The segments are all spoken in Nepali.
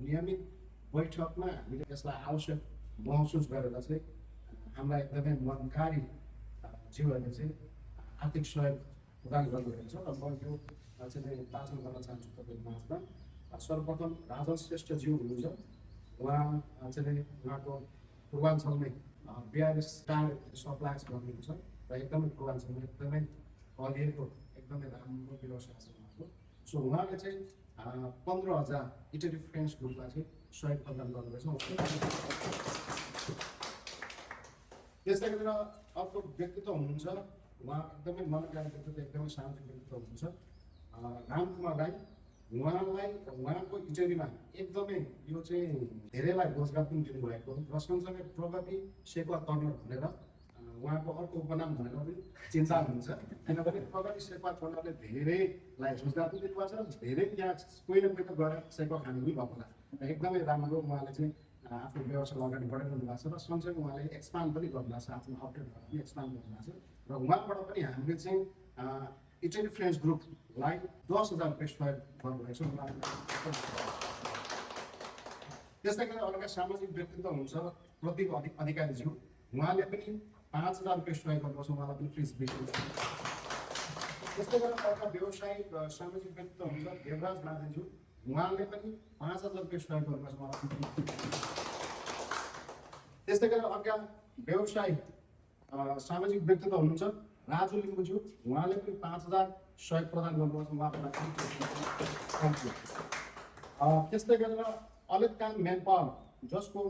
नियमित बैठकमा हामीले यसलाई आवश्यक महसुस गरेर चाहिँ हाम्रा एकदमै मनकारी जीवहरूले चाहिँ आर्थिक सहयोग प्रदान गर्नुभएको छ र म यो चाहिँ वाचन गर्न चाहन्छु तपाईँको माझमा। सर्वप्रथम राजन श्रेष्ठज्यू हुनुहुन्छ, उहाँ चाहिँ उहाँको पूर्वाञ्चलमै बिआरएस टायर सप्लायर्स गर्नुहुन्छ र एकदमै पूर्वाञ्चलमा एकदमै अलिएको एकदमै राम्रो व्यवसाय छ उहाँको। सो उहाँले चाहिँ 15,000 इटरी फ्रेन्ड्स ग्रुपलाई चाहिँ सहयोग प्रदान गर्नुभएछ। त्यस्तै गरेर अर्को व्यक्तित्व हुनुहुन्छ, उहाँ एकदमै मनकारी व्यक्तित्व, एकदमै सामाजिक व्यक्तित्व हुनुहुन्छ, रामकुमार राई। उहाँलाई उहाँको इटरीमा एकदमै यो चाहिँ धेरैलाई रोजगार पनि दिनुभएको र सँगसँगै प्रगति सेवा कर्नर भनेर उहाँको अर्को उपनाम भनेर पनि चिन्ता हुन्छ, किनभने प्रगति सेवा कर्नरले धेरैलाई रोजगार पनि दिनुभएको छ र धेरै त्यहाँ कोही न कोही त गएर सेवा खानु पनि भएको होला। एकदमै राम्रो उहाँले चाहिँ आफ्नो व्यवसाय अगाडि बढाइरहनु भएको छ र सँगसँगै उहाँले एक्सपान्ड पनि गर्नुभएको छ, आफ्नो आउटलेटहरू पनि एक्सपान्ड गर्नुभएको छ र उहाँबाट पनि हामीले चाहिँ इटरी फ्रेन्ड्स ग्रुपलाई 10,000 रुपियाँ सहयोग गर्नुभएको छ। त्यस्तै गरेर अर्का सामाजिक व्यक्तित्व हुन्छ प्रदीप अधिकारीज्यू, उहाँले पनि 5,000 रुपियाँ सहयोग गर्नुपर्छ, उहाँलाई पनि फ्रिज बेच्नु। त्यस्तै गरेर अर्का व्यवसायिक सामाजिक व्यक्तित्व हुन्छ देवराज नाथज्यू, उहाँले पनि 5,000 रुपियाँ सहयोग गर्नुपर्छ, उहाँलाई पनि। त्यस्तै गरेर अर्का व्यवसायिक सामाजिक व्यक्तित्व हुनुहुन्छ राजु लिम्बुज्यू, उहाँले पनि 5,000 सहयोग प्रदान गर्नुपर्छ, उहाँलाई। त्यस्तै गरेर अलितकाम म्यान पावर जसको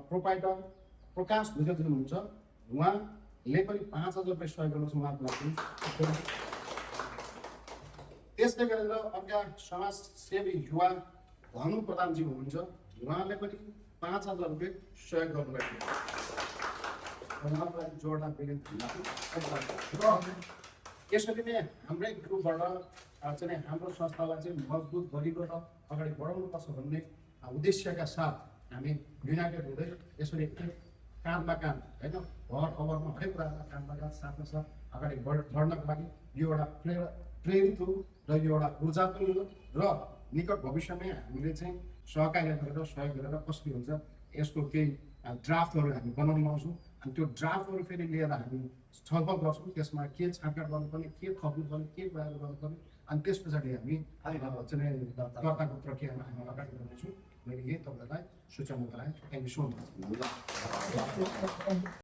प्रोपाइटर प्रकाश भुजेल हुनुहुन्छ, उहाँले पनि 5,000 रुपियाँ सहयोग गर्नुपर्छ, उहाँको लागि। त्यस्तै गरेर अर्का समाजसेवी युवा धनु प्रधानजी हुनुहुन्छ, उहाँले पनि 5,000 रुपियाँ सहयोग गर्नुभएको छ। जोडदार यसरी नै हाम्रै ग्रुपबाट चाहिँ हाम्रो संस्थालाई चाहिँ मजबुत गरिलो र अगाडि बढाउनुपर्छ भन्ने उद्देश्यका साथ हामी युनाइटेड हुँदै यसरी काँधमा काँध होइन घर खबरमा हरेक कुरामा काँधमा काँध साथमा साथ अगाडि बढ्नको लागि यो एउटा प्रेरित हो र यो एउटा ऊर्जा पनि हो र निकट भविष्यमै हामीले चाहिँ सहकार्य गरेर सहयोग गरेर कसरी हुन्छ यसको केही ड्राफ्टहरू हामी बनाउँछौँ। अनि त्यो ड्राफ्टहरू फेरि लिएर हामी छलफल गर्छौँ, त्यसमा के छाटकाट गर्नुपर्ने, के थप्नुपर्ने, के कुराहरू गर्नुपर्ने, अनि त्यस पछाडि हामी चाहिँ दर्ताको प्रक्रियामा हामी अगाडि बढ्नेछौँ। मैले यही तपाईँलाई सूचना गराएँ। Thank you so much.